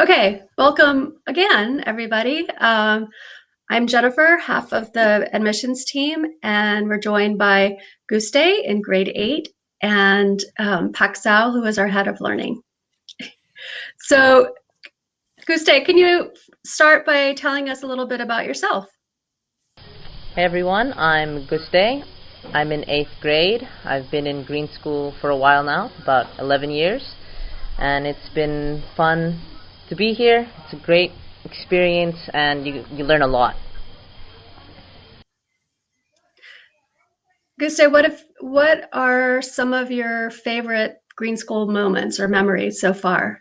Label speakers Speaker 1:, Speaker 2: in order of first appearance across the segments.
Speaker 1: Okay, welcome again, everybody. I'm Jennifer, half of the admissions team, and we're joined by Guste in grade 8 and Pak Sal, who is our head of learning. So, Guste, can you start by telling us a little bit about yourself?
Speaker 2: Hey everyone, I'm Guste. I'm in 8th grade. I've been in green school for a while now, about 11 years, and it's been fun to be here. It's a great experience and you learn a lot.
Speaker 1: Guste, what are some of your favorite green school moments or memories so far?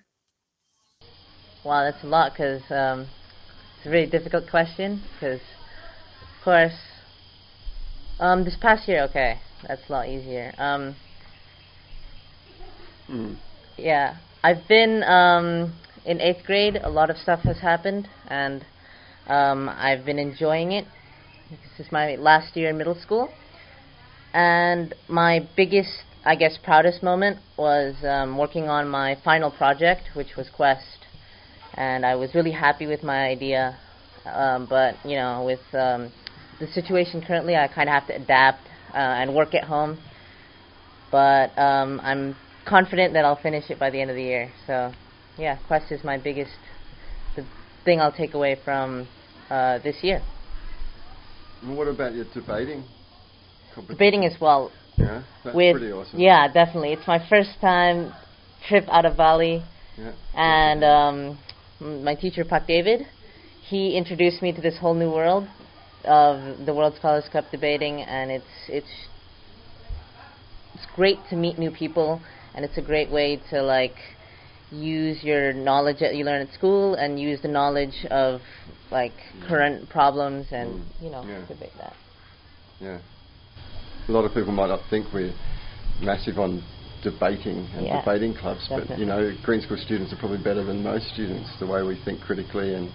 Speaker 2: Wow, that's a lot because it's a really difficult question because, of course, this past year, okay, that's a lot easier. Yeah, I've been in 8th grade. A lot of stuff has happened, and I've been enjoying it. This is my last year in middle school, and my biggest, I guess, proudest moment was working on my final project, which was Quest, and I was really happy with my idea. But you know, with the situation currently, I kind of have to adapt and work at home. But I'm confident that I'll finish it by the end of the year. So, yeah, Quest is the thing I'll take away from this year.
Speaker 3: And what about your debating competition?
Speaker 2: Debating as well.
Speaker 3: Yeah, that's pretty awesome.
Speaker 2: Yeah, definitely. It's my first time trip out of Bali.
Speaker 3: Yeah,
Speaker 2: and my teacher, Pak David, he introduced me to this whole new world of the World Scholars Cup debating, and it's great to meet new people, and it's a great way to like use your knowledge that you learn at school and use the knowledge of like current problems and debate that.
Speaker 3: Yeah, a lot of people might not think we're massive on debating and debating clubs,
Speaker 2: definitely.
Speaker 3: But you know, green school students are probably better than most students, the way we think critically and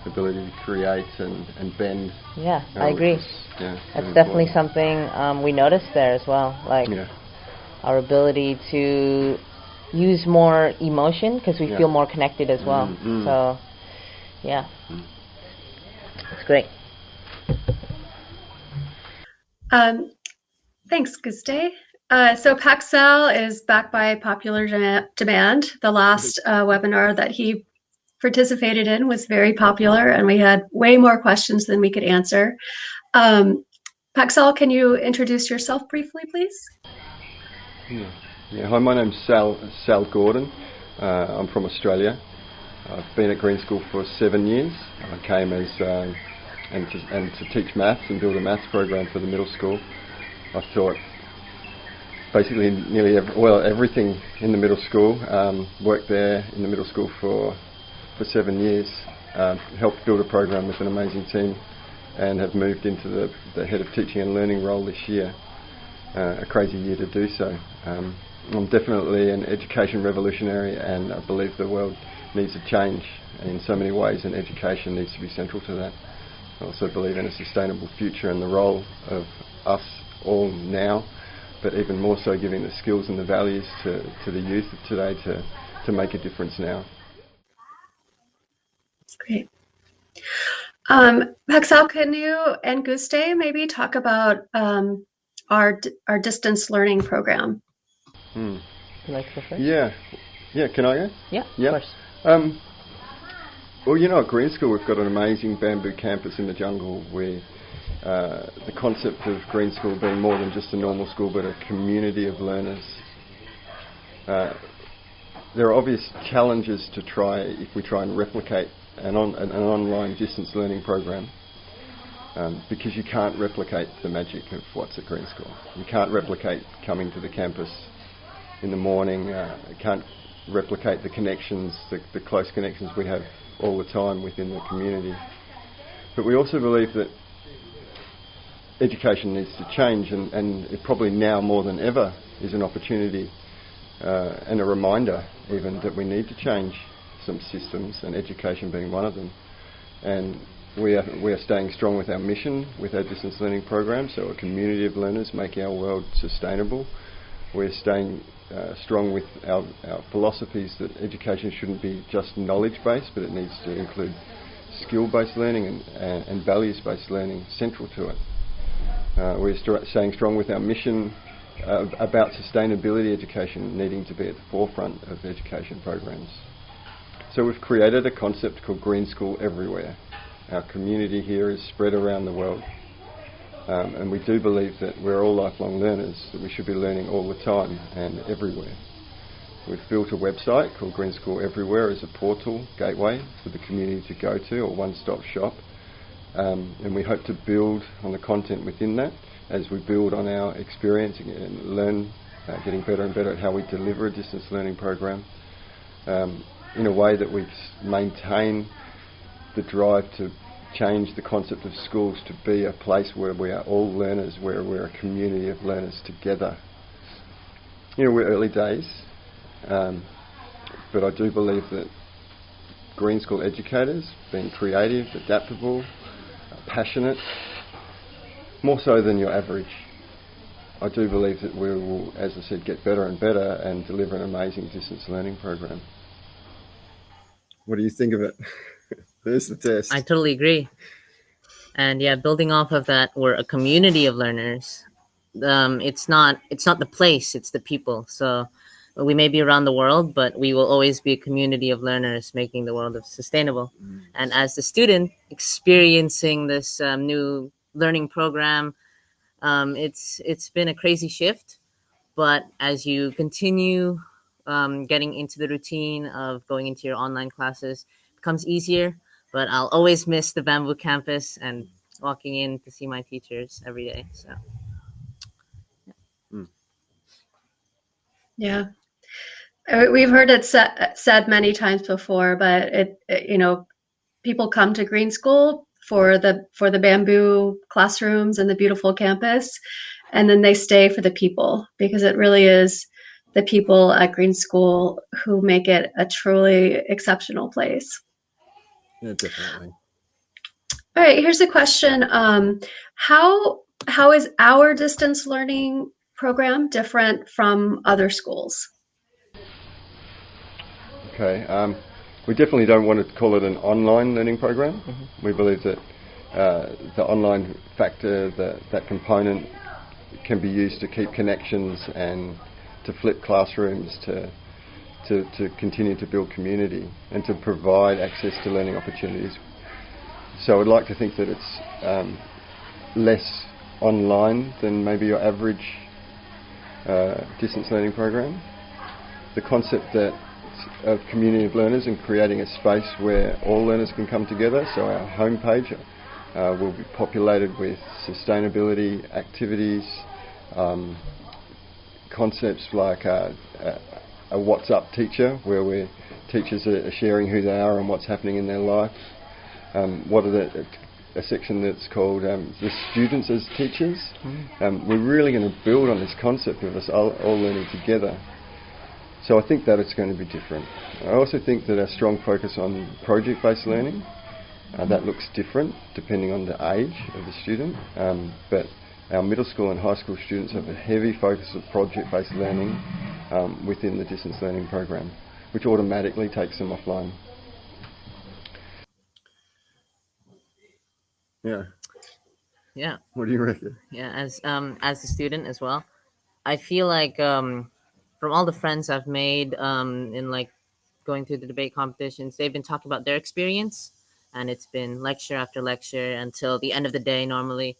Speaker 3: the ability to create and bend.
Speaker 2: Yeah, I agree. That's definitely something we noticed there as well, like our ability to use more emotion because we feel more connected as well. So, yeah, it's great.
Speaker 1: Thanks, Guste. So Pak Sal is back by popular demand. The last webinar that he participated in was very popular, and we had way more questions than we could answer. Pak Sal, can you introduce yourself briefly, please?
Speaker 3: Hi, my name's Sal Gordon. I'm from Australia. I've been at green school for 7 years. I came as and to teach maths and build a maths program for the middle school. I taught basically everything in the middle school. Worked there in the middle school for 7 years. Helped build a program with an amazing team, and have moved into the head of teaching and learning role this year. A crazy year to do so. I'm definitely an education revolutionary, and I believe the world needs a change in so many ways, and education needs to be central to that. I also believe in a sustainable future and the role of us all now, but even more so giving the skills and the values to the youth of today to make a difference now.
Speaker 1: That's great. Pak Sal, can you and Guste maybe talk about our distance learning program?
Speaker 2: You like to go first?
Speaker 3: Yeah. Can I go?
Speaker 2: Yeah, of course.
Speaker 3: Well, you know, at green school we've got an amazing bamboo campus in the jungle where the concept of green school being more than just a normal school but a community of learners. There are obvious challenges to try if we try and replicate an online distance learning program, because you can't replicate the magic of what's at green school. You can't replicate coming to the campus in the morning. You can't replicate the connections, the close connections we have all the time within the community. But we also believe that education needs to change, and it probably now more than ever is an opportunity and a reminder even that we need to change some systems, and education being one of them. And we are staying strong with our mission, with our distance learning program, so a community of learners making our world sustainable. We're staying strong with our philosophies that education shouldn't be just knowledge-based, but it needs to include skill-based learning and values-based learning central to it. We're staying strong with our mission about sustainability education needing to be at the forefront of education programs. So we've created a concept called Green School Everywhere. Our community here is spread around the world, and we do believe that we're all lifelong learners, that we should be learning all the time and everywhere. We've built a website called Green School Everywhere as a portal, gateway for the community to go to, or one-stop shop. And we hope to build on the content within that as we build on our experience and learn, getting better and better at how we deliver a distance learning program in a way that we maintain the drive to change the concept of schools to be a place where we are all learners, where we're a community of learners together. We're early days, but I do believe that Green School educators, being creative, adaptable, passionate, more so than your average, I do believe that we will, as I said, get better and better and deliver an amazing distance learning program. What do you think of it? There's the test.
Speaker 2: I totally agree. And yeah, building off of that, we're a community of learners. It's not the place, it's the people. So we may be around the world, but we will always be a community of learners making the world sustainable. And as the student experiencing this new learning program, it's been a crazy shift. But as you continue getting into the routine of going into your online classes, it becomes easier. But I'll always miss the Bamboo campus and walking in to see my teachers every day. So,
Speaker 1: Yeah. We've heard it said many times before, but people come to Green School for the bamboo classrooms and the beautiful campus, and then they stay for the people, because it really is the people at Green School who make it a truly exceptional place.
Speaker 3: Yeah, definitely.
Speaker 1: All right, here's a question. How is our distance learning program different from other schools?
Speaker 3: Okay, we definitely don't want to call it an online learning program. We believe that the online factor, that component, can be used to keep connections and to flip classrooms, to continue to build community and to provide access to learning opportunities. So I'd like to think that it's less online than maybe your average distance learning program. The concept of community of learners and creating a space where all learners can come together. So our homepage will be populated with sustainability activities, concepts like a WhatsApp teacher, where teachers are sharing who they are and what's happening in their life. A section that's called the students as teachers. We're really going to build on this concept of us all learning together. So I think that it's going to be different. I also think that our strong focus on project-based learning, that looks different depending on the age of the student, but our middle school and high school students have a heavy focus of project-based learning within the distance learning program, which automatically takes them offline.
Speaker 2: Yeah.
Speaker 3: What do you reckon?
Speaker 2: Yeah, as a student as well, I feel like from all the friends I've made in like going through the debate competitions, they've been talking about their experience, and it's been lecture after lecture until the end of the day normally.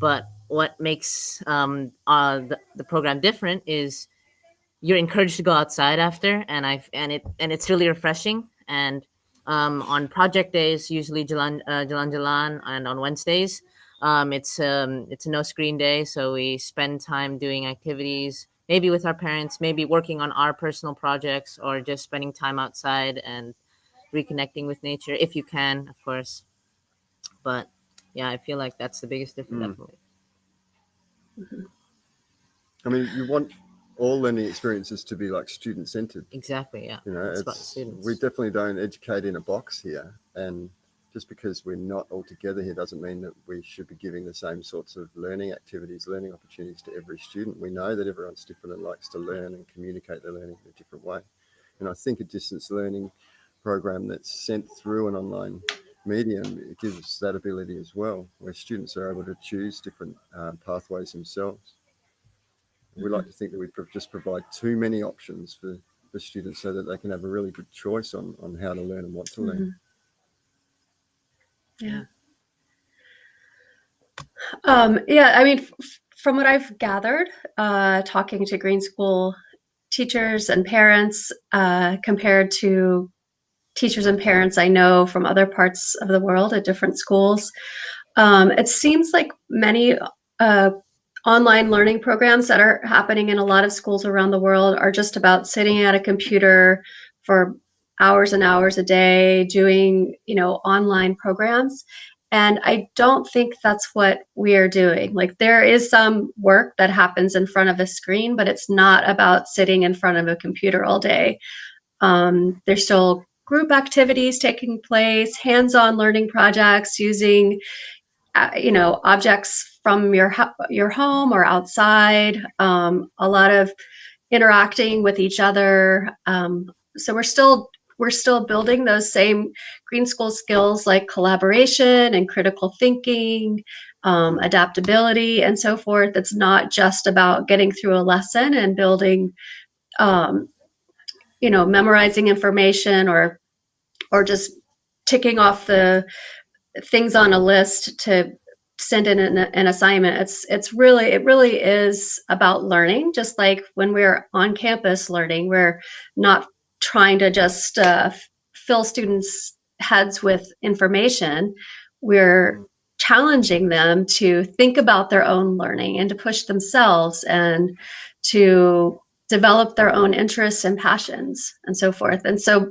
Speaker 2: But what makes the program different is you're encouraged to go outside after, and it's really refreshing. And on project days, usually Jalan, and on Wednesdays, it's a no screen day, so we spend time doing activities, maybe with our parents, maybe working on our personal projects, or just spending time outside and reconnecting with nature if you can, of course. But yeah, I feel like that's the biggest difference, definitely.
Speaker 3: I mean, you want all learning experiences to be like student-centered.
Speaker 2: Exactly, yeah.
Speaker 3: You know,
Speaker 2: it's about students.
Speaker 3: We definitely don't educate in a box here, and just because we're not all together here doesn't mean that we should be giving the same sorts of learning activities, learning opportunities to every student. We know that everyone's different and likes to learn and communicate their learning in a different way. And I think a distance learning program that's sent through an online medium, it gives that ability as well, where students are able to choose different pathways themselves. We like to think that we just provide too many options for students so that they can have a really good choice on how to learn and what to learn.
Speaker 1: Yeah. Yeah, I mean, from what I've gathered, talking to green school teachers and parents, compared to teachers and parents I know from other parts of the world at different schools, it seems like many online learning programs that are happening in a lot of schools around the world are just about sitting at a computer for hours and hours a day doing, online programs. And I don't think that's what we are doing. Like, there is some work that happens in front of a screen, but it's not about sitting in front of a computer all day. There's still group activities taking place, hands-on learning projects using objects from your home or outside, a lot of interacting with each other. So we're still building those same green school skills like collaboration and critical thinking, adaptability, and so forth. It's not just about getting through a lesson and building, memorizing information or just ticking off the things on a list to send in an assignment. It really is about learning. Just like when we're on campus learning, we're not trying to just fill students' heads with information. We're challenging them to think about their own learning and to push themselves and to develop their own interests and passions and so forth. And so,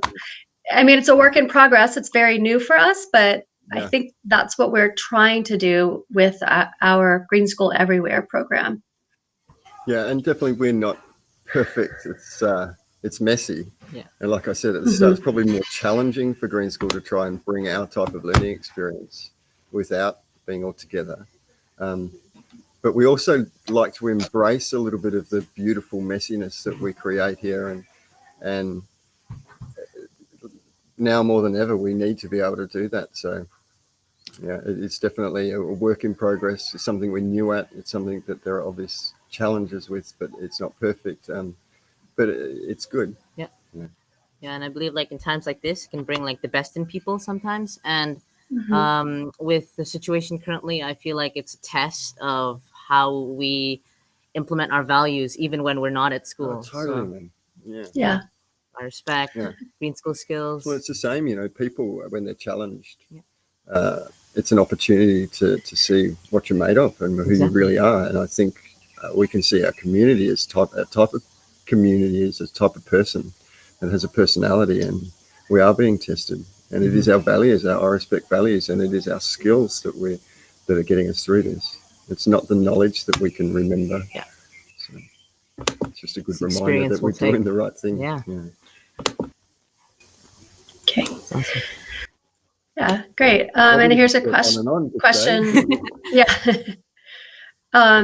Speaker 1: I mean, it's a work in progress. It's very new for us, but I think that's what we're trying to do with our Green School Everywhere program.
Speaker 3: Yeah, and definitely we're not perfect. It's messy.
Speaker 2: Yeah.
Speaker 3: And like I said at the start, it's probably more challenging for Green School to try and bring our type of learning experience without being all together. But we also like to embrace a little bit of the beautiful messiness that we create here, and now more than ever, we need to be able to do that. So, yeah, it's definitely a work in progress. It's something we're new at. It's something that there are obvious challenges with, but it's not perfect. But it's good.
Speaker 2: Yeah. And I believe like in times like this, it can bring like the best in people sometimes. And with the situation currently, I feel like it's a test of how we implement our values, even when we're not at school.
Speaker 3: Oh, totally, man.
Speaker 2: Yeah. I respect green school skills.
Speaker 3: Well, it's the same, people, when they're challenged, it's an opportunity to see what you're made of and who you really are. And I think we can see our community as our type of community is a type of person that has a personality, and we are being tested. And it is our values, our I respect values, and it is our skills that are getting us through this. It's not the knowledge that we can remember.
Speaker 2: Yeah.
Speaker 3: So it's just a good reminder that we're doing the right thing.
Speaker 2: Yeah.
Speaker 1: Okay.
Speaker 2: Awesome.
Speaker 1: Yeah, great. And here's a question.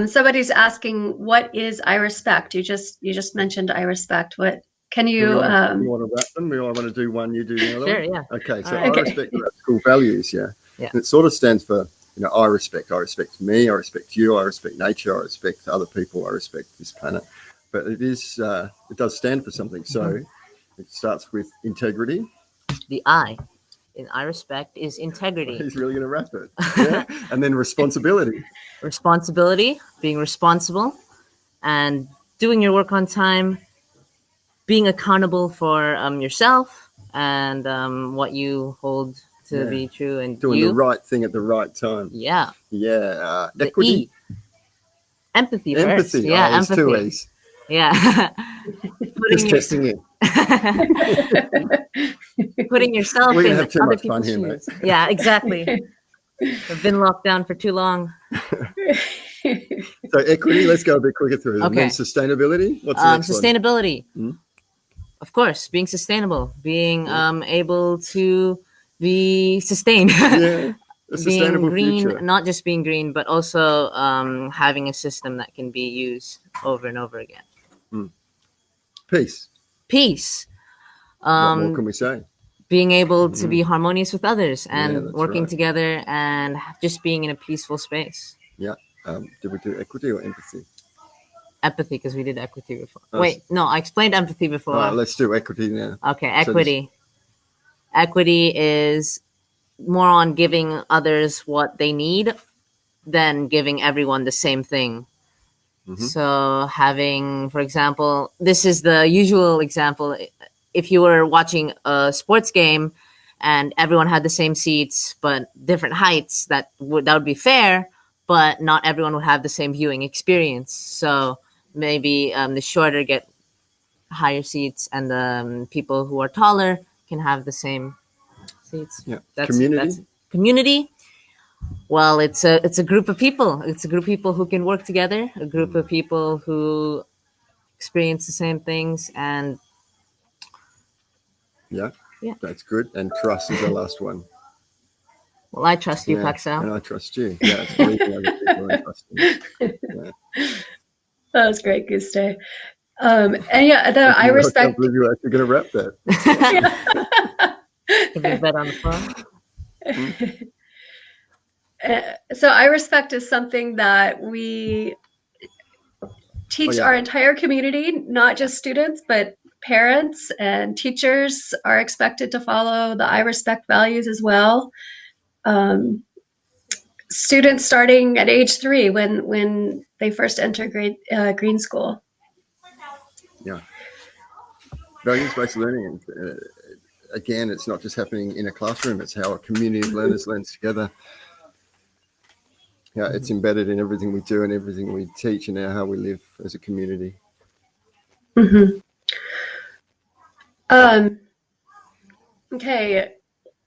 Speaker 1: Somebody's asking, what is I respect? You just mentioned I respect. What can you?
Speaker 3: You want to wrap them? I want to do one, you do the other.
Speaker 2: Sure, yeah.
Speaker 3: Okay, so I respect our school values. Yeah. And it sort of stands for I respect me, I respect you, I respect nature, I respect other people, I respect this planet. But it does stand for something. So it starts with integrity.
Speaker 2: The I in I respect is integrity.
Speaker 3: He's really going to wrap it. Yeah. And then responsibility.
Speaker 2: Responsibility, being responsible and doing your work on time, being accountable for yourself and what you hold to be true, and
Speaker 3: doing the right thing at the right time.
Speaker 2: Yeah.
Speaker 3: Yeah. Equity.
Speaker 2: Empathy first. Yeah, empathy.
Speaker 3: Two E's.
Speaker 2: Yeah.
Speaker 3: Just testing it.
Speaker 2: Putting yourself in
Speaker 3: have too
Speaker 2: other
Speaker 3: much fun
Speaker 2: people's
Speaker 3: here, mate.
Speaker 2: shoes. Yeah, exactly. I've been locked down for too long.
Speaker 3: So equity, let's go a bit quicker through. Okay. And then sustainability. What's the next
Speaker 2: sustainability.
Speaker 3: one?
Speaker 2: Of course, being sustainable, being able to be sustained.
Speaker 3: Yeah, a
Speaker 2: Being
Speaker 3: sustainable
Speaker 2: green,
Speaker 3: future.
Speaker 2: not just being green, but also having a system that can be used over and over again.
Speaker 3: Peace.
Speaker 2: Peace.
Speaker 3: What more can we say?
Speaker 2: Being able to be harmonious with others
Speaker 3: Yeah,
Speaker 2: and
Speaker 3: that's
Speaker 2: working
Speaker 3: right.
Speaker 2: together and just being in a peaceful space.
Speaker 3: Yeah. Did we do equity or empathy?
Speaker 2: Empathy, because we did equity before.
Speaker 3: Oh,
Speaker 2: Wait, no, I explained empathy before.
Speaker 3: All right, let's do equity now.
Speaker 2: Okay,
Speaker 3: So this-
Speaker 2: equity. Equity is more on giving others what they need than giving everyone the same thing. So having, for example, this is the usual example. If you were watching a sports game and everyone had the same seats but different heights, that would be fair, but not everyone would have the same viewing experience. So maybe the shorter get higher seats, and the people who are taller can have the same seats.
Speaker 3: yeah.
Speaker 2: That's
Speaker 3: Community.
Speaker 2: community. Well, it's a group of people. It's a group of people who can work together. A group of people who experience the same things, and
Speaker 3: Yeah.
Speaker 2: yeah.
Speaker 3: That's good. And trust is the last one.
Speaker 2: Well, I trust you,
Speaker 3: Yeah.
Speaker 2: Pak Sal.
Speaker 3: And I trust you. Yeah. It's believing other people and trusting. Yeah.
Speaker 1: That was great, Guste. And yeah, I
Speaker 3: I can't
Speaker 1: respect.
Speaker 3: believe you're actually going to wrap that.
Speaker 2: Can we bet on the phone?
Speaker 1: So I respect is something that we teach
Speaker 3: yeah.
Speaker 1: our entire community, not just students, but parents and teachers are expected to follow the I respect values as well. Students starting at age 3 when they first enter green school.
Speaker 3: Yeah. Values-based learning. Again, it's not just happening in a classroom. It's how a community of learners learns together. Yeah, it's embedded in everything we do and everything we teach and how we live as a community.
Speaker 1: Mm-hmm. Okay,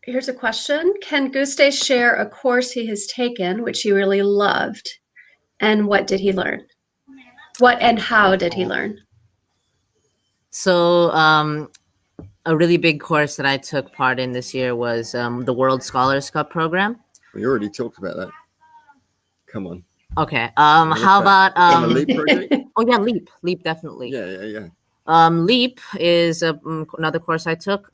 Speaker 1: here's a question. Can Guste share a course he has taken which he really loved? And what did he learn? What and how did he learn?
Speaker 2: So, a really big course that I took part in this year was the World Scholars Cup program.
Speaker 3: We already talked about that. Come on.
Speaker 2: Okay. How about
Speaker 3: a LEAP project?
Speaker 2: Oh yeah, Leap, definitely.
Speaker 3: Yeah.
Speaker 2: Leap is another course I took.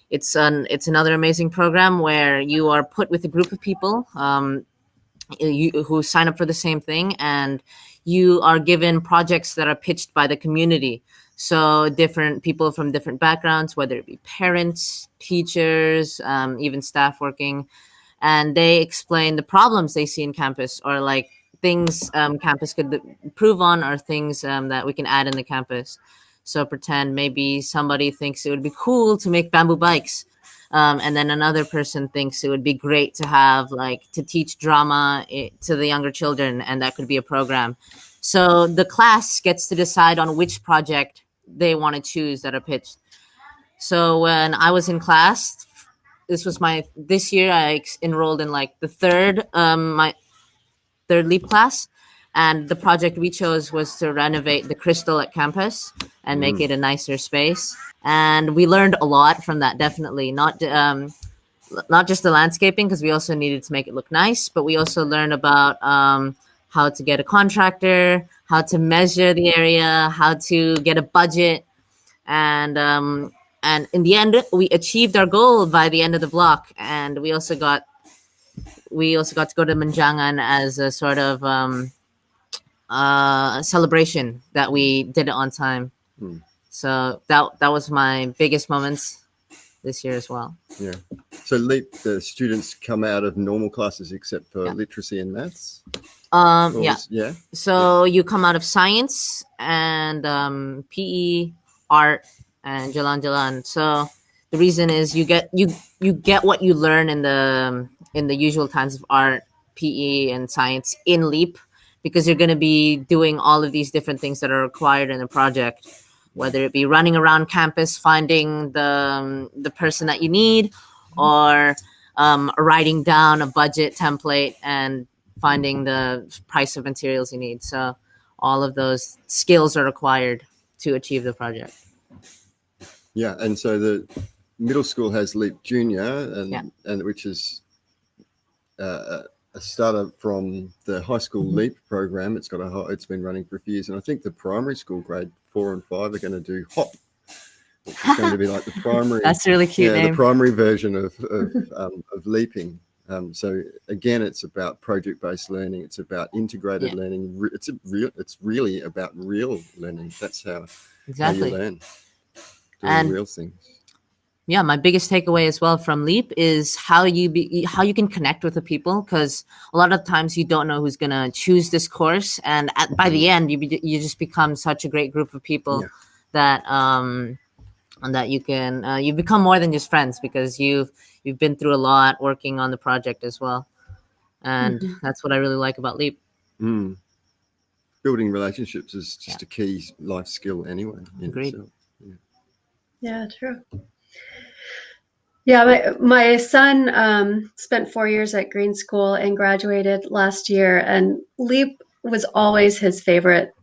Speaker 2: It's another amazing program where you are put with a group of people who sign up for the same thing, and you are given projects that are pitched by the community. So different people from different backgrounds, whether it be parents, teachers, even staff working, and they explain the problems they see in campus, or like things campus could improve on, or things that we can add in the campus. So pretend maybe somebody thinks it would be cool to make bamboo bikes. And then another person thinks it would be great to have to teach drama to the younger children, and that could be a program. So the class gets to decide on which project they want to choose that are pitched. So when I was in class, this year I enrolled in my third LEAP class, and the project we chose was to renovate the crystal at campus and make it a nicer space. And we learned a lot from that. Definitely not just the landscaping, because we also needed to make it look nice, but we also learned about how to get a contractor, how to measure the area, how to get a budget, and in the end, we achieved our goal by the end of the block. And we also got to go to Manjangan as a sort of celebration that we did it on time. So that was my biggest moments this year as well.
Speaker 3: Yeah. So LEAP, the students come out of normal classes except for literacy and maths?
Speaker 2: Yeah. So you come out of science and PE, art, and jalan. So the reason is you get what you learn in the usual times of art, PE, and science in LEAP, because you're going to be doing all of these different things that are required in the project, whether it be running around campus finding the person that you need, or writing down a budget template and finding the price of materials you need. So all of those skills are required to achieve the project.
Speaker 3: Yeah, and so middle school has Leap Junior, and which is a startup from the high school Leap program. It's been running for a few years, and I think the primary school grade 4 and 5 are going to do Hop, which is going to be like the primary.
Speaker 2: That's a really cute name.
Speaker 3: The primary version of leaping. So again, it's about project-based learning. It's about integrated learning. It's really about real learning. That's how you learn. Doing real things.
Speaker 2: Yeah, my biggest takeaway as well from Leap is how you can connect with the people, because a lot of times you don't know who's gonna choose this course, and by the end you just become such a great group of people that you can you become more than just friends, because you've been through a lot working on the project as well, and that's what I really like about Leap.
Speaker 3: Building relationships is just a key life skill anyway.
Speaker 2: Agreed.
Speaker 1: Yeah, true. Yeah, my son spent 4 years at Green School and graduated last year, and Leap was always his favorite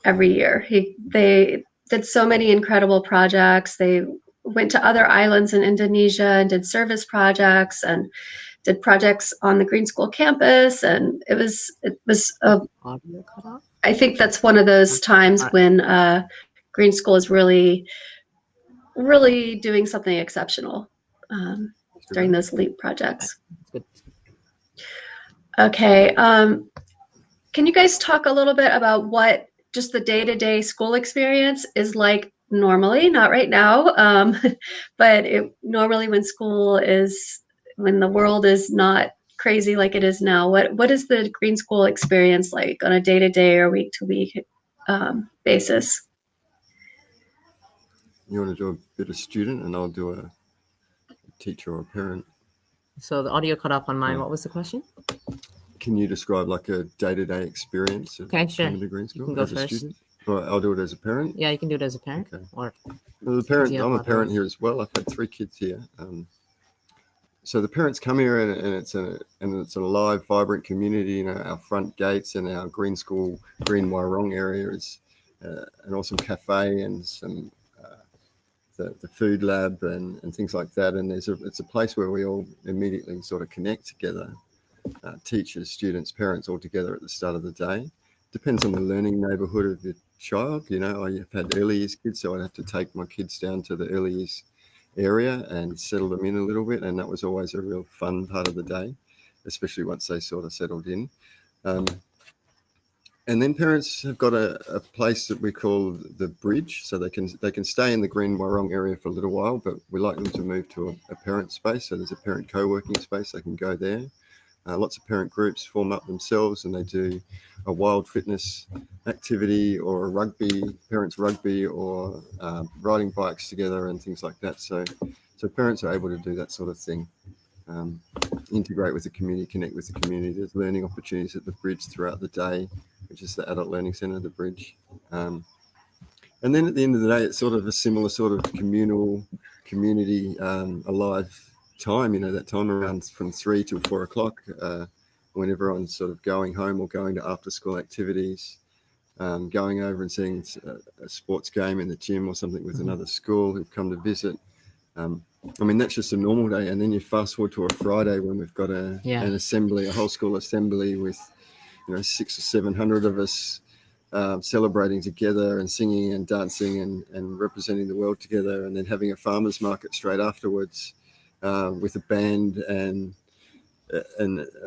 Speaker 1: every year. They did so many incredible projects. They went to other islands in Indonesia and did service projects and did projects on the Green School campus, and it was I think that's one of those times when Green School is really doing something exceptional during those LEAP projects. Okay. Can you guys talk a little bit about what just the day-to-day school experience is like normally, not right now, but normally when the world is not crazy like it is now, what is the Green School experience like on a day-to-day or week-to-week basis?
Speaker 3: You want to do a bit of student and I'll do a teacher or a parent?
Speaker 2: So the audio cut off on mine. What was the question?
Speaker 3: Can you describe like a day-to-day experience of coming to Green School?
Speaker 2: You can go
Speaker 3: as
Speaker 2: first.
Speaker 3: A student? Or I'll do it as a parent?
Speaker 2: Yeah, you can do it as a parent.
Speaker 3: Okay.
Speaker 2: Or
Speaker 3: I'm a parent here as well. I've had 3 kids here. So the parents come here and it's a live, vibrant community. You know, our front gates and our Green School, Green Wairong area is an awesome cafe and some the food lab and things like that. And it's a place where we all immediately sort of connect together, teachers, students, parents, all together at the start of the day. Depends on the learning neighbourhood of your child. You know, I've had early years kids, so I'd have to take my kids down to the early years area and settle them in a little bit, and that was always a real fun part of the day, especially once they sort of settled in. And then parents have got a place that we call the Bridge, so they can stay in the Green Wairong area for a little while, but we like them to move to a parent space. So there's a parent co-working space, they can go there. Lots of parent groups form up themselves and they do a wild fitness activity or a parents rugby or riding bikes together and things like that. So parents are able to do that sort of thing, integrate with the community, connect with the community. There's learning opportunities at the Bridge throughout the day, which is the Adult Learning Centre, the Bridge. And then at the end of the day, it's sort of a similar sort of community alive time, you know, that time around from 3 till 4 o'clock when everyone's sort of going home or going to after school activities, going over and seeing a sports game in the gym or something with another school who've come to visit. I mean, that's just a normal day. And then you fast forward to a Friday when we've got an assembly, a whole school assembly with, 600 or 700 of us celebrating together and singing and dancing and representing the world together, and then having a farmers market straight afterwards with a band and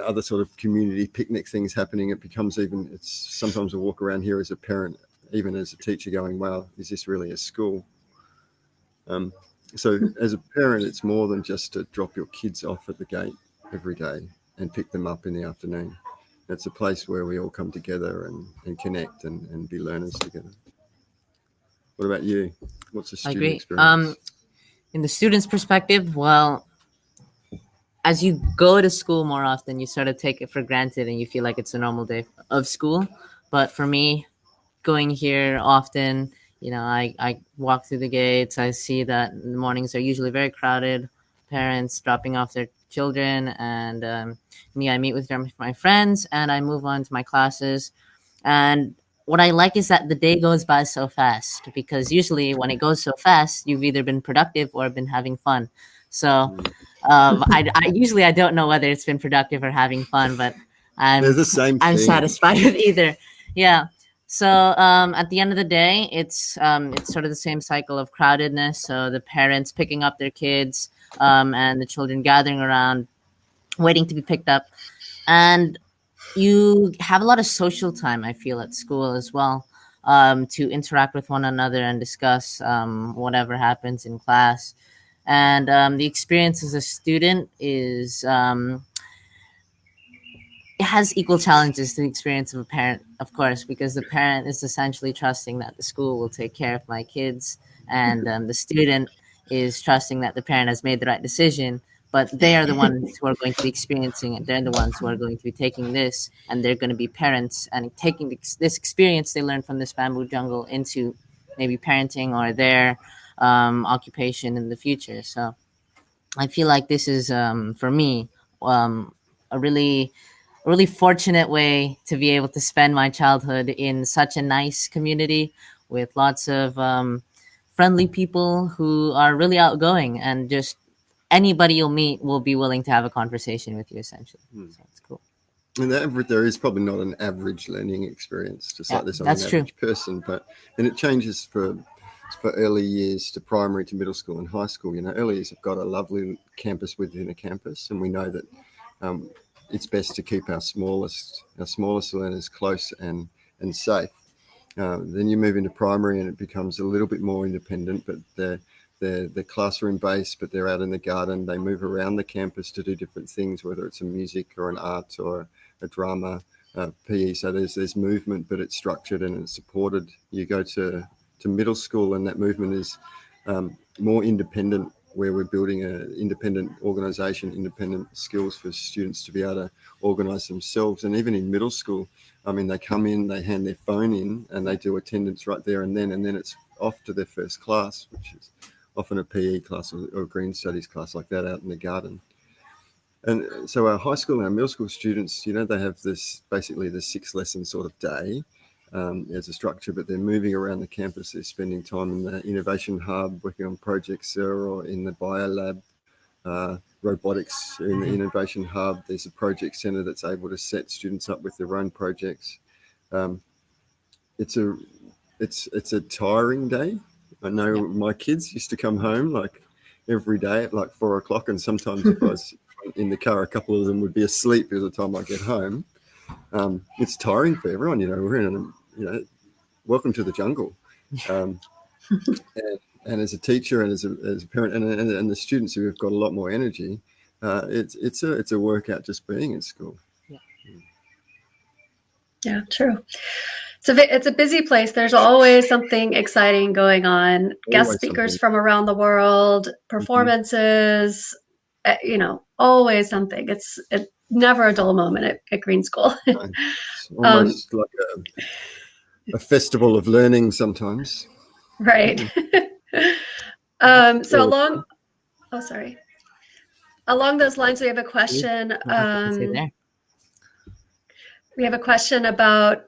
Speaker 3: other sort of community picnic things happening. It's sometimes a walk around here as a parent, even as a teacher, going, wow, is this really a school? So as a parent, it's more than just to drop your kids off at the gate every day and pick them up in the afternoon. It's a place where we all come together and connect and be learners together. What about you? What's the student experience?
Speaker 2: In the student's perspective, well, as you go to school more often, you sort of take it for granted and you feel like it's a normal day of school. But for me, going here often, I walk through the gates. I see that the mornings are usually very crowded, parents dropping off their children, and I meet with my friends and I move on to my classes. And what I like is that the day goes by so fast, because usually when it goes so fast, you've either been productive or been having fun. So I usually I don't know whether it's been productive or having fun, but
Speaker 3: They're
Speaker 2: I'm
Speaker 3: the same
Speaker 2: I'm
Speaker 3: thing.
Speaker 2: satisfied with either. Yeah. So at the end of the day, it's sort of the same cycle of crowdedness. So the parents picking up their kids, and the children gathering around, waiting to be picked up, and you have a lot of social time, I feel, at school as well, to interact with one another and discuss whatever happens in class. And the experience as a student is it has equal challenges to the experience of a parent, of course, because the parent is essentially trusting that the school will take care of my kids, and the student is trusting that the parent has made the right decision. But they are the ones who are going to be experiencing it. They're the ones who are going to be taking this, and they're going to be parents and taking this experience they learned from this bamboo jungle into maybe parenting or their occupation in the future. So I feel like this is, for me, a really fortunate way to be able to spend my childhood in such a nice community with lots of friendly people who are really outgoing, and just anybody you'll meet will be willing to have a conversation with you, essentially. So it's cool.
Speaker 3: And there is probably not an average learning experience, just
Speaker 2: Yeah,
Speaker 3: like there's not an
Speaker 2: that's true.
Speaker 3: average person, and it changes for early years to primary to middle school and high school. Early years have got a lovely campus within a campus, and we know that um, it's best to keep our smallest learners close and safe. Then you move into primary, and it becomes a little bit more independent, but they're classroom based, but they're out in the garden. They move around the campus to do different things, whether it's a music or an art or a drama, PE. So there's movement, but it's structured and it's supported. You go to middle school, and that movement is more independent, where we're building an independent organisation, independent skills for students to be able to organise themselves. And even in middle school, I mean, they come in, they hand their phone in, and they do attendance right there and then it's off to their first class, which is often a PE class or a green studies class like that out in the garden. And so our high school and our middle school students, they have this basically the 6 lesson sort of day as a structure, but they're moving around the campus. They're spending time in the innovation hub, working on projects there, or in the bio lab, robotics in the innovation hub. There's a project center that's able to set students up with their own projects. Um, it's a it's a tiring day. I know
Speaker 2: Yeah.
Speaker 3: my kids used to come home like every day at like 4 o'clock, and sometimes if I was in the car, a couple of them would be asleep by the time I get home. It's tiring for everyone. We're in welcome to the jungle. Um, and as a teacher and as a parent and the students who have got a lot more energy, it's a workout just being in school.
Speaker 2: Yeah.
Speaker 1: Yeah, true. It's a busy place. There's always something exciting going on. Guest
Speaker 3: Always
Speaker 1: speakers
Speaker 3: something.
Speaker 1: from around the world,
Speaker 3: Mm-hmm.
Speaker 1: performances, always something. It's never a dull moment at Green School.
Speaker 3: It's
Speaker 1: um,
Speaker 3: almost like a festival of learning sometimes.
Speaker 1: right.
Speaker 3: Mm.
Speaker 1: So
Speaker 3: Really.
Speaker 1: oh, sorry. Along those lines, we have a
Speaker 2: Please,
Speaker 1: question.
Speaker 2: what you can say there.
Speaker 1: We have a question about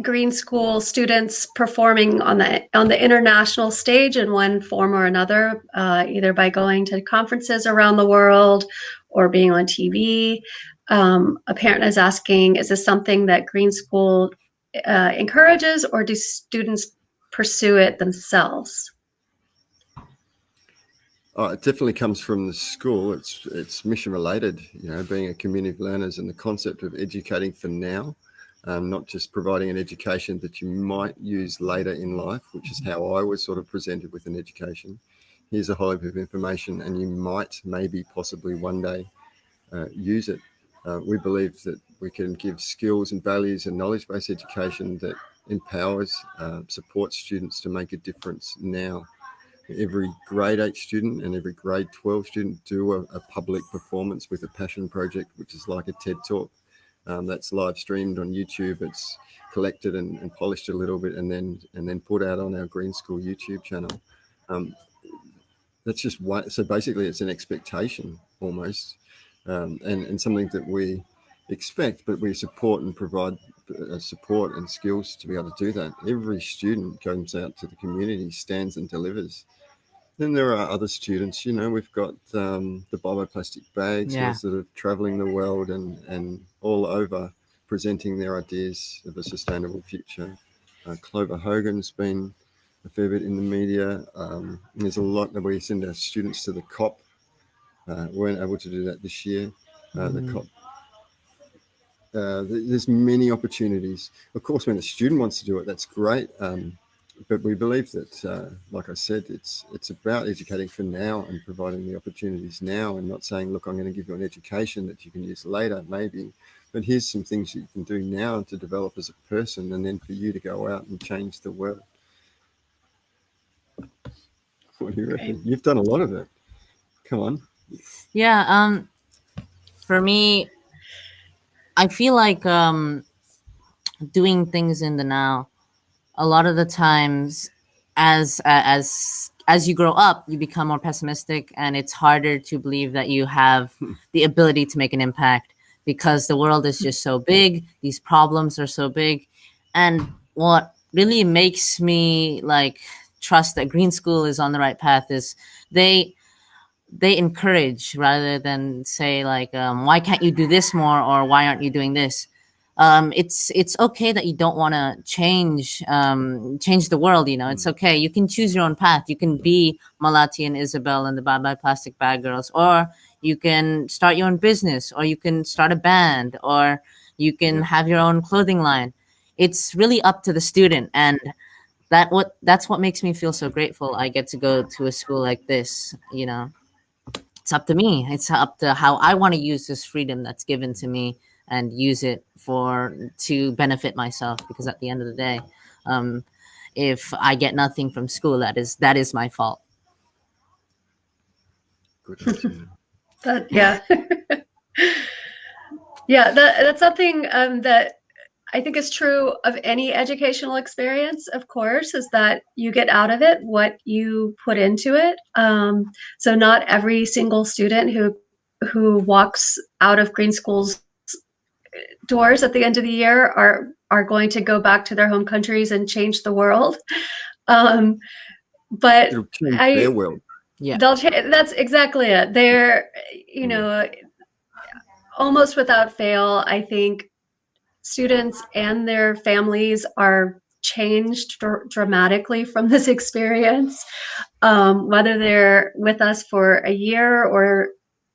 Speaker 1: Green School students performing on the international stage in one form or another, either by going to conferences around the world or being on TV. A parent is asking, is this something that Green School encourages, or do students pursue it themselves?
Speaker 3: It definitely comes from the school. It's mission related, being a community of learners, and the concept of educating for now, not just providing an education that you might use later in life, which is how I was sort of presented with an education. Here's a whole heap of information, and you might, maybe, possibly one day use it. We believe that we can give skills and values and knowledge-based education that empowers, supports students to make a difference now. Every grade 8 student and every grade 12 student do a public performance with a passion project, which is like a TED Talk. That's live streamed on YouTube. It's collected and polished a little bit, and then put out on our Green School YouTube channel. That's just one. So basically, it's an expectation almost, and something that we expect, but we support and provide support and skills to be able to do that. Every student goes out to the community, stands and delivers. Then there are other students, we've got the bioplastic bags who are
Speaker 2: Yeah.
Speaker 3: sort of traveling the world and all over presenting their ideas of a sustainable future. Clover Hogan's been a fair bit in the media. There's a lot that we send our students to the COP. We weren't able to do that this year. The COP. There's many opportunities. Of course, when a student wants to do it, that's great. But we believe that, like I said, it's about educating for now and providing the opportunities now, and not saying, look, I'm going to give you an education that you can use later, maybe. But here's some things you can do now to develop as a person, and then for you to go out and change the world. What do you reckon?
Speaker 1: Great.
Speaker 3: You've done a lot of it. Come on.
Speaker 2: Yeah. For me, I feel like doing things in the now. A lot of the times, as you grow up, you become more pessimistic, and it's harder to believe that you have the ability to make an impact because the world is just so big. These problems are so big, and what really makes me like trust that Green School is on the right path is they they encourage rather than say like why can't you do this more or why aren't you doing this. It's okay that you don't want to change the world. It's okay, you can choose your own path. You can be Malati and Isabel and the Bye Bye Plastic Bag Girls, or you can start your own business, or you can start a band, or you can
Speaker 3: Yeah.
Speaker 2: have your own clothing line. It's really up to the student, and that's what makes me feel so grateful I get to go to a school like this. It's up to me. It's up to how I want to use this freedom that's given to me and use it for to benefit myself. Because at the end of the day, um, if I get nothing from school, that is my fault.
Speaker 3: Good answer.
Speaker 1: Yeah. Yeah, that's something that I think is true of any educational experience, of course, is that you get out of it what you put into it. So not every single student who walks out of Green School's doors at the end of the year are going to go back to their home countries and change the world. Um, but
Speaker 3: It'll change their
Speaker 1: I
Speaker 3: world.
Speaker 2: Yeah.
Speaker 1: they'll that's exactly it. They're
Speaker 3: Mm.
Speaker 1: almost without fail, I think students and their families are changed dramatically from this experience, whether they're with us for a year or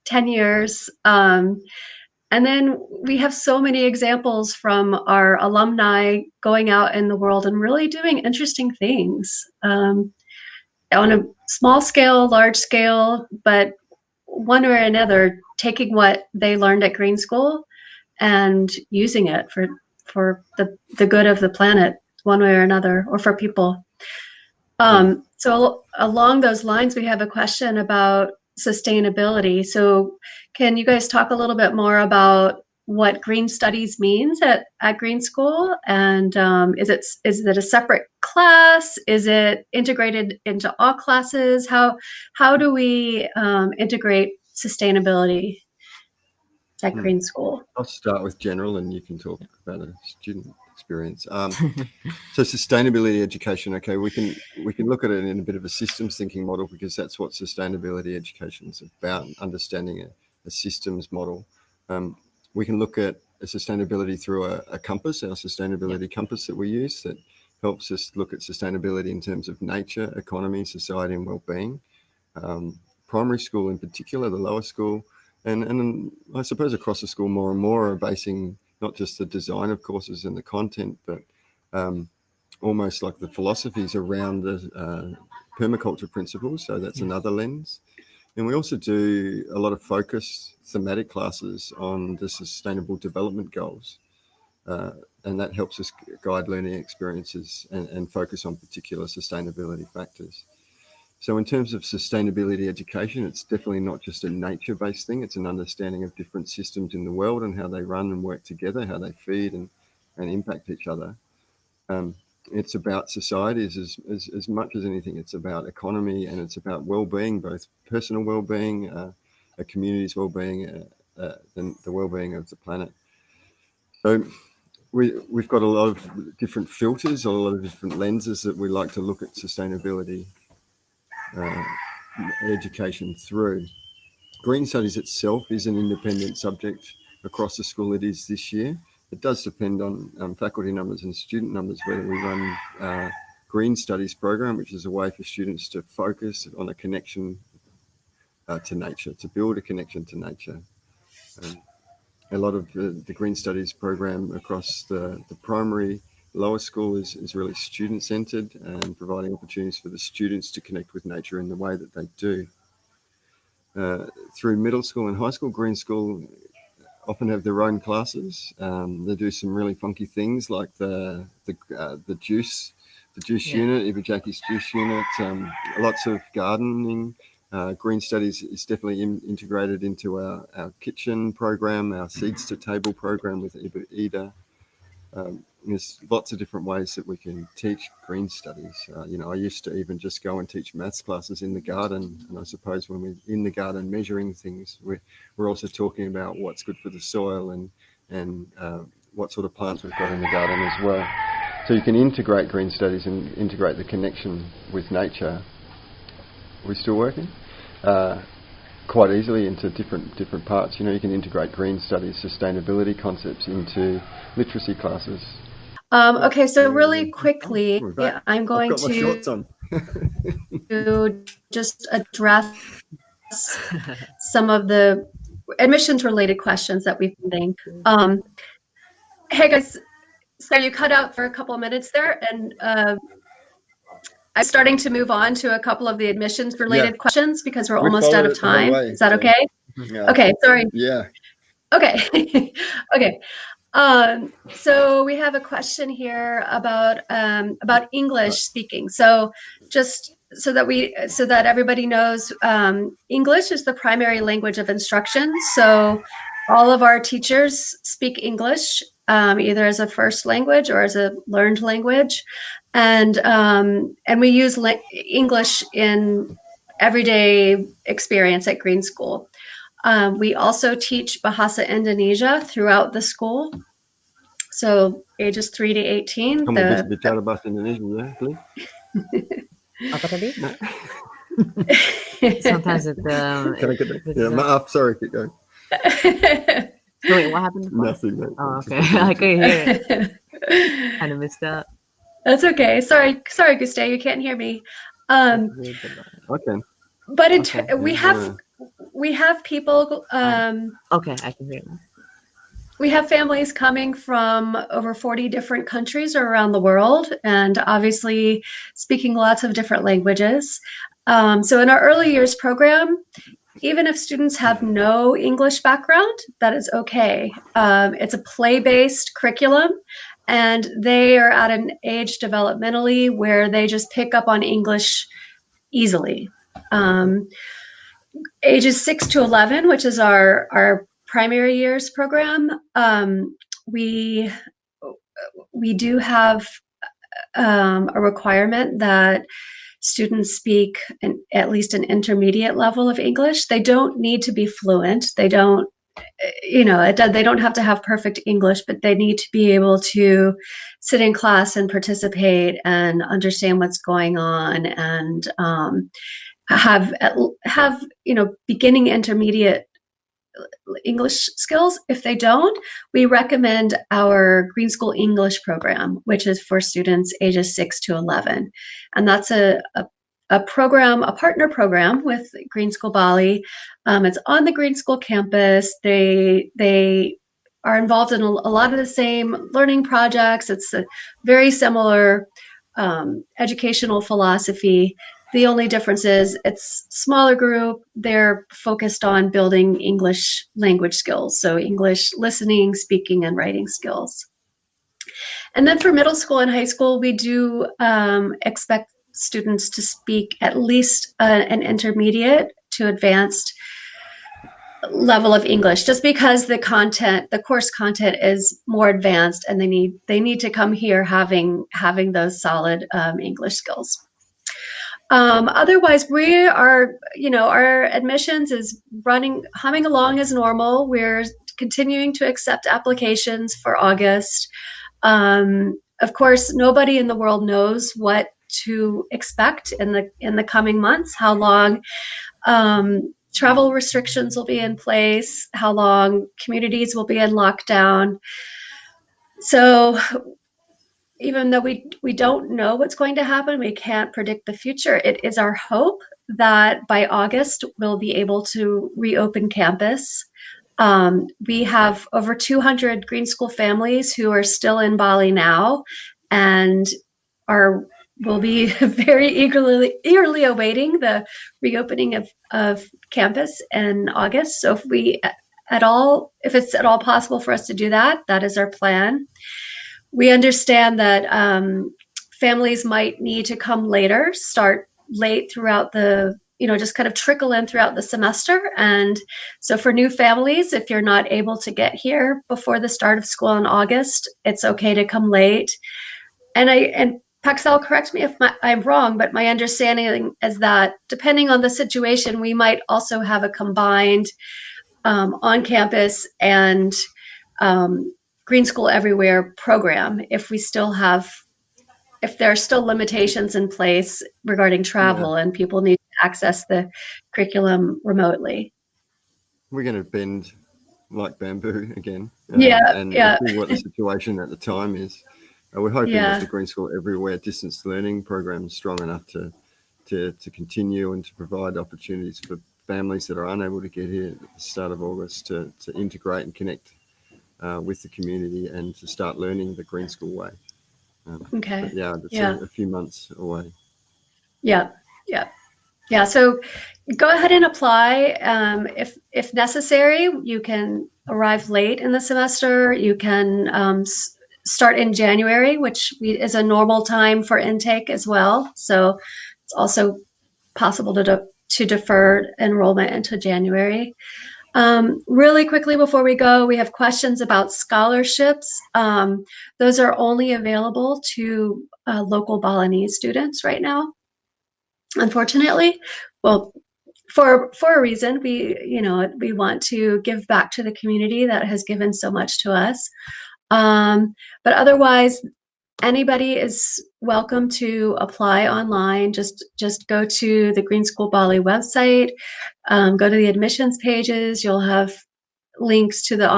Speaker 1: 10 years. And then we have so many examples from our alumni going out in the world and really doing interesting things, on a small scale, large scale, but one way or another, taking what they learned at Green School and using it for the good of the planet, one way or another, or for people.
Speaker 3: Mm.
Speaker 1: So along those lines, we have a question about sustainability. So can you guys talk a little bit more about what green studies means at Green School? And is it a separate class? Is it integrated into all classes? How do we integrate sustainability at
Speaker 3: Mm.
Speaker 1: Green School?
Speaker 3: I'll start with general, and you can talk about a student experience. So sustainability education. Okay, we can look at it in a bit of a systems thinking model, because that's what sustainability education is about: understanding a systems model. Um, we can look at sustainability through a compass, our
Speaker 2: Yeah.
Speaker 3: sustainability compass that we use, that helps us look at sustainability in terms of nature, economy, society, and well-being. Primary school in particular, the lower school, and I suppose across the school more and more are basing not just the design of courses and the content, but almost like the philosophies around the permaculture principles. So that's
Speaker 2: Yeah.
Speaker 3: another lens. And we also do a lot of focus thematic classes on the sustainable development goals. And that helps us guide learning experiences and focus on particular sustainability factors. So in terms of sustainability education, it's definitely not just a nature-based thing. It's an understanding of different systems in the world and how they run and work together, how they feed and impact each other. Um, it's about societies as much as anything. It's about economy, and it's about well-being, both personal well-being, a community's well-being, and the well-being of the planet. So we've got a lot of different filters, a lot of different lenses that we like to look at sustainability education through. Green Studies itself is an independent subject across the school. It is this year. It does depend on faculty numbers and student numbers whether we run Green Studies program, which is a way for students to focus on a connection to nature, to build a connection to nature. A lot of the Green Studies program across the primary lower school is really student-centred and providing opportunities for the students to connect with nature in the way that they do. Through middle school and high school, Green School often have their own classes. They do some really funky things like the juice unit, Iba Jackie's juice unit, lots of gardening. Green Studies is definitely integrated into our kitchen program, our Seeds to Table program with Ida. There's lots of different ways that we can teach Green Studies. I used to even just go and teach maths classes in the garden, and I suppose when we're in the garden measuring things, we're also talking about what's good for the soil and what sort of plants we've got in the garden as well. So you can integrate Green Studies and integrate the connection with nature. Are we still working? Quite easily into different parts. You can integrate Green Studies, sustainability concepts into literacy classes.
Speaker 1: Okay, so really quickly, I'm going
Speaker 3: I've got my shorts on.
Speaker 1: to just address some of the admissions-related questions that we've been getting. Hey guys, so you cut out for a couple of minutes there, and I'm starting to move on to a couple of the admissions-related questions because we're almost out of time. Is that okay?
Speaker 3: Yeah.
Speaker 1: Okay, sorry.
Speaker 3: Yeah.
Speaker 1: Okay. Okay. So we have a question here about English speaking. So just so that everybody knows, English is the primary language of instruction. So all of our teachers speak English, either as a first language or as a learned language, and we use English in everyday experience at Green School. We also teach Bahasa Indonesia throughout the school. So ages 3 to 18.
Speaker 3: Kamu bisa bicara bahasa Indonesia ya, please?
Speaker 4: Apa tadi? Sometimes it.
Speaker 3: Yeah, maaf, sorry, keep going.
Speaker 4: So wait, what happened before?
Speaker 3: Nothing. Mate.
Speaker 4: Oh, okay. I couldn't hear it. Kind of missed out.
Speaker 1: That's okay. Sorry, Guste, you can't hear me.
Speaker 3: Okay.
Speaker 1: But we have people.
Speaker 4: Okay, I can hear you.
Speaker 1: We have families coming from over 40 different countries around the world, and obviously speaking lots of different languages. So in our early years program, even if students have no English background, that is okay. It's a play-based curriculum, and they are at an age developmentally where they just pick up on English easily. Ages 6 to 11, which is our primary years program, we do have a requirement that students speak at least an intermediate level of English. They don't need to be fluent. They don't, they don't have to have perfect English, but they need to be able to sit in class and participate and understand what's going on, and have beginning intermediate English skills. If they don't, we recommend our Green School English program, which is for students ages 6 to 11. And that's a program, a partner program with Green School Bali. It's on the Green School campus. They are involved in a lot of the same learning projects. It's a very similar educational philosophy. The only difference is it's smaller group. They're focused on building English language skills, so English listening, speaking, and writing skills. And then for middle school and high school, we do expect students to speak at least an intermediate to advanced level of English, just because the course content is more advanced, and they need to come here having those solid English skills. Otherwise, we are, our admissions is humming along as normal. We're continuing to accept applications for August. Of course, nobody in the world knows what to expect in the coming months, how long travel restrictions will be in place, how long communities will be in lockdown. So even though we don't know what's going to happen, we can't predict the future. It is our hope that by August we'll be able to reopen campus. We have over 200 Green School families who are still in Bali now, and will be very eagerly awaiting the reopening of campus in August. So if it's at all possible for us to do that, that is our plan. We understand that families might need to come later, start late throughout just kind of trickle in throughout the semester. And so for new families, if you're not able to get here before the start of school in August, it's okay to come late. And Pak Sal, correct me if I'm wrong, but my understanding is that depending on the situation, we might also have a combined on-campus and Green School Everywhere program if there are still limitations in place regarding travel and people need to access the curriculum remotely.
Speaker 3: We're going to bend like bamboo again and see what the situation at the time is. We're hoping that the Green School Everywhere distance learning program is strong enough to continue and to provide opportunities for families that are unable to get here at the start of August to integrate and connect with the community and to start learning the Green School way.
Speaker 1: Okay.
Speaker 3: That's a few months away.
Speaker 1: Yeah. So go ahead and apply. If necessary, you can arrive late in the semester. You can start in January, which is a normal time for intake as well. So it's also possible to defer enrollment into January. Really quickly before we go, we have questions about scholarships. Those are only available to local Balinese students right now, unfortunately. Well, for a reason, we want to give back to the community that has given so much to us. But otherwise, anybody is welcome to apply online. Just go to the Green School Bali website, go to the admissions pages. You'll have links to the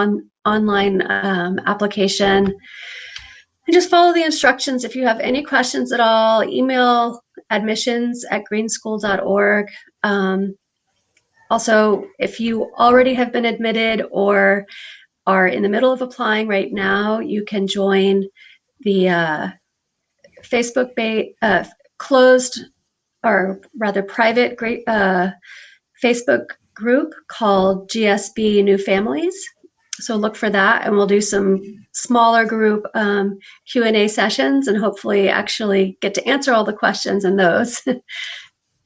Speaker 1: online application. And just follow the instructions. If you have any questions at all, email admissions@greenschool.org. Also, if you already have been admitted or are in the middle of applying right now, you can join the Facebook closed, or rather private, Facebook group called GSB New Families. So look for that, and we'll do some smaller group Q&A sessions and hopefully actually get to answer all the questions in those.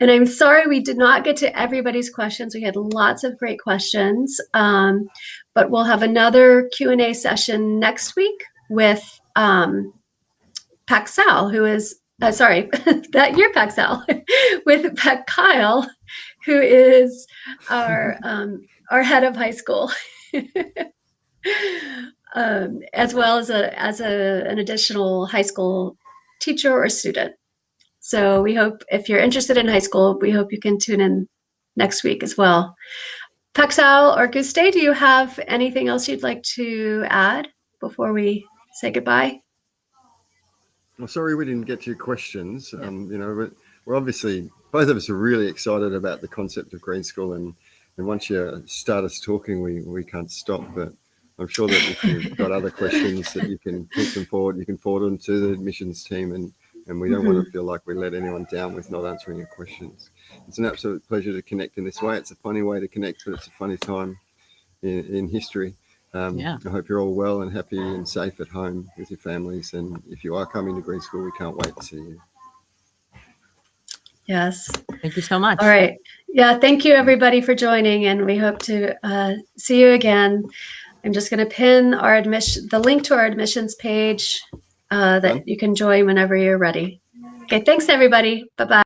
Speaker 1: And I'm sorry we did not get to everybody's questions. We had lots of great questions, but we'll have another Q&A session next week with Pak Sal, who is, that you're Pak Sal, with Pak Kyle, who is our head of high school, as well as an additional high school teacher or student. So we hope, if you're interested in high school, we hope you can tune in next week as well. Pak Sal or Guste, do you have anything else you'd like to add before we say goodbye?
Speaker 3: Well, sorry we didn't get to your questions. But we're obviously, both of us are really excited about the concept of Green School, and once you start us talking, we can't stop. But I'm sure that if you've got other questions that you can put them forward, you can forward them to the admissions team, and we don't want to feel like we let anyone down with not answering your questions. It's an absolute pleasure to connect in this way. It's a funny way to connect, but it's a funny time in history. I hope you're all well and happy and safe at home with your families. And if you are coming to Green School, we can't wait to see you.
Speaker 1: Yes.
Speaker 4: Thank you so much.
Speaker 1: All right. Yeah, thank you everybody for joining, and we hope to see you again. I'm just going to pin the link to our admissions page that you can join whenever you're ready. Okay, thanks everybody. Bye-bye.